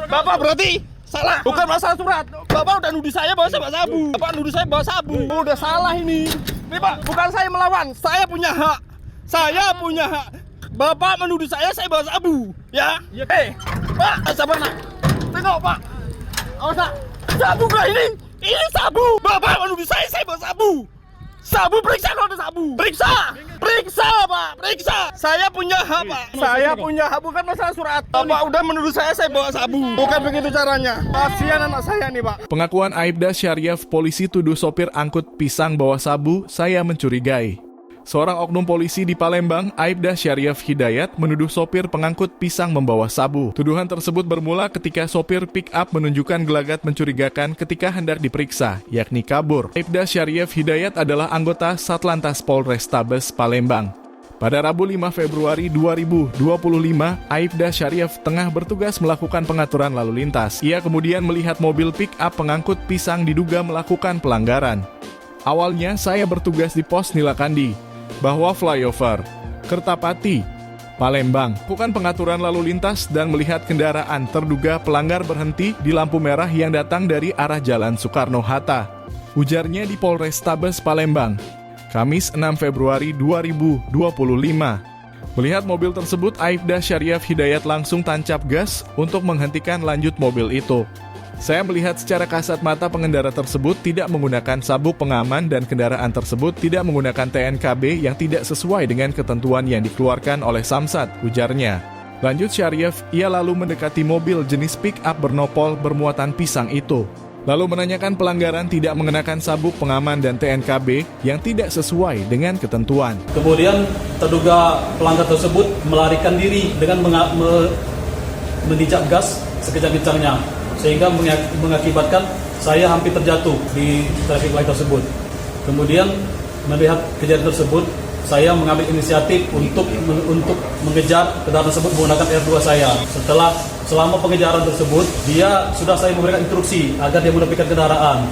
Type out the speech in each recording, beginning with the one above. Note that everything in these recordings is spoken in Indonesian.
Bapak berarti salah. Bukan masalah surat. Bapak udah nuduh saya bawa sabu. Bapak nuduh saya bawa sabu. Udah salah ini. Ini Pak, bukan saya melawan. Saya punya hak. Saya punya hak. Bapak menuduh saya bawa sabu. Ya? Pak, sabar nak. Tengok Pak. Awas nak. Sabu kah ini? Ini sabu. Bapak menuduh saya bawa sabu. Sabu, periksa kalau ada sabu. Periksa Pak, periksa. Saya punya hak Pak. Saya punya hak, bukan masalah surat. Bapak udah menuduh saya bawa sabu. Bukan begitu caranya. Kasihan anak saya nih Pak. Pengakuan Aibda Syariaf, polisi tuduh sopir angkut pisang bawa sabu, saya mencurigai. Seorang oknum polisi di Palembang, Aibda Syariaf Hidayat, menuduh sopir pengangkut pisang membawa sabu. Tuduhan tersebut bermula ketika sopir pick-up menunjukkan gelagat mencurigakan ketika hendak diperiksa, yakni kabur. Aibda Syariaf Hidayat adalah anggota Satlantas Polrestabes Palembang. Pada Rabu 5 Februari 2025, Aibda Syariaf tengah bertugas melakukan pengaturan lalu lintas. Ia kemudian melihat mobil pick-up pengangkut pisang diduga melakukan pelanggaran. Awalnya saya bertugas di pos Nilakandi, bahwa flyover Kertapati, Palembang, melakukan pengaturan lalu lintas dan melihat kendaraan terduga pelanggar berhenti di lampu merah yang datang dari arah Jalan Soekarno-Hatta. Ujarnya di Polrestabes Palembang, Kamis 6 Februari 2025. Melihat mobil tersebut, Aibda Syariaf Hidayat langsung tancap gas untuk menghentikan lanjut mobil itu. Saya melihat secara kasat mata pengendara tersebut tidak menggunakan sabuk pengaman dan kendaraan tersebut tidak menggunakan TNKB yang tidak sesuai dengan ketentuan yang dikeluarkan oleh Samsat, ujarnya. Lanjut Syariaf, ia lalu mendekati mobil jenis pick-up bernopol bermuatan pisang itu. Lalu menanyakan pelanggaran tidak mengenakan sabuk pengaman dan TNKB yang tidak sesuai dengan ketentuan. Kemudian terduga pelanggar tersebut melarikan diri dengan menginjak gas sekejap-kencangnya, sehingga mengakibatkan saya hampir terjatuh di traffic light tersebut. Kemudian melihat kejadian tersebut, saya mengambil inisiatif untuk mengejar kendaraan tersebut menggunakan R2 saya. Selama pengejaran tersebut, sudah saya memberikan instruksi agar dia menepikan kendaraan.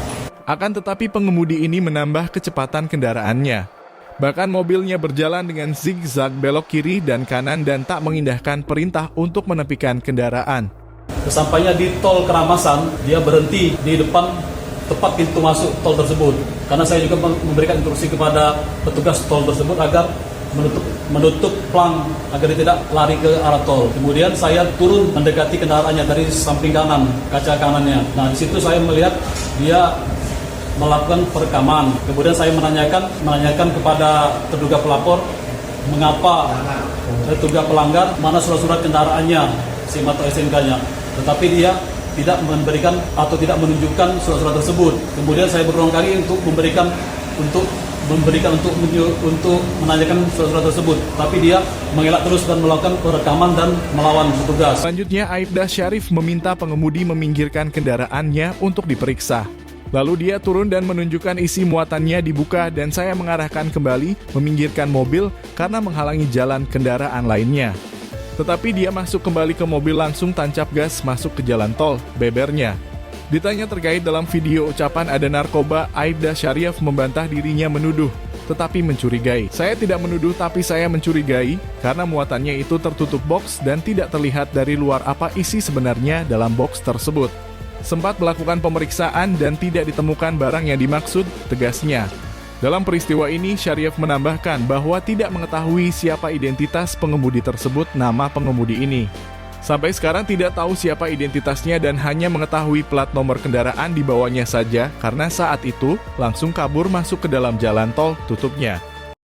Akan tetapi pengemudi ini menambah kecepatan kendaraannya. Bahkan mobilnya berjalan dengan zigzag belok kiri dan kanan dan tak mengindahkan perintah untuk menepikan kendaraan. Sesampainya di tol Keramasan, dia berhenti di depan tepat pintu masuk tol tersebut. Karena saya juga memberikan instruksi kepada petugas tol tersebut agar menutup plang agar dia tidak lari ke arah tol. Kemudian saya turun mendekati kendaraannya dari samping kanan, kaca kanannya. Nah, di situ saya melihat dia melakukan perekaman. Kemudian saya menanyakan kepada terduga pelapor mengapa terduga pelanggar mana surat-surat kendaraannya, SIM atau SNK-nya. Tetapi dia tidak memberikan atau tidak menunjukkan surat-surat tersebut. Kemudian saya berulang kali untuk menanyakan surat-surat tersebut, tapi dia mengelak terus dan melakukan perekaman dan melawan petugas. Selanjutnya, Aibda Syariaf meminta pengemudi meminggirkan kendaraannya untuk diperiksa. Lalu dia turun dan menunjukkan isi muatannya dibuka dan saya mengarahkan kembali meminggirkan mobil karena menghalangi jalan kendaraan lainnya. Tetapi dia masuk kembali ke mobil langsung tancap gas masuk ke jalan tol, bebernya. Ditanya terkait dalam video ucapan ada narkoba, Aibda Syariaf membantah dirinya menuduh, tetapi mencurigai. Saya tidak menuduh tapi saya mencurigai karena muatannya itu tertutup box dan tidak terlihat dari luar apa isi sebenarnya dalam box tersebut. Sempat melakukan pemeriksaan dan tidak ditemukan barang yang dimaksud, tegasnya. Dalam peristiwa ini, Syariaf menambahkan bahwa tidak mengetahui siapa identitas pengemudi tersebut nama pengemudi ini. Sampai sekarang tidak tahu siapa identitasnya dan hanya mengetahui plat nomor kendaraan dibawanya saja karena saat itu langsung kabur masuk ke dalam jalan tol, tutupnya.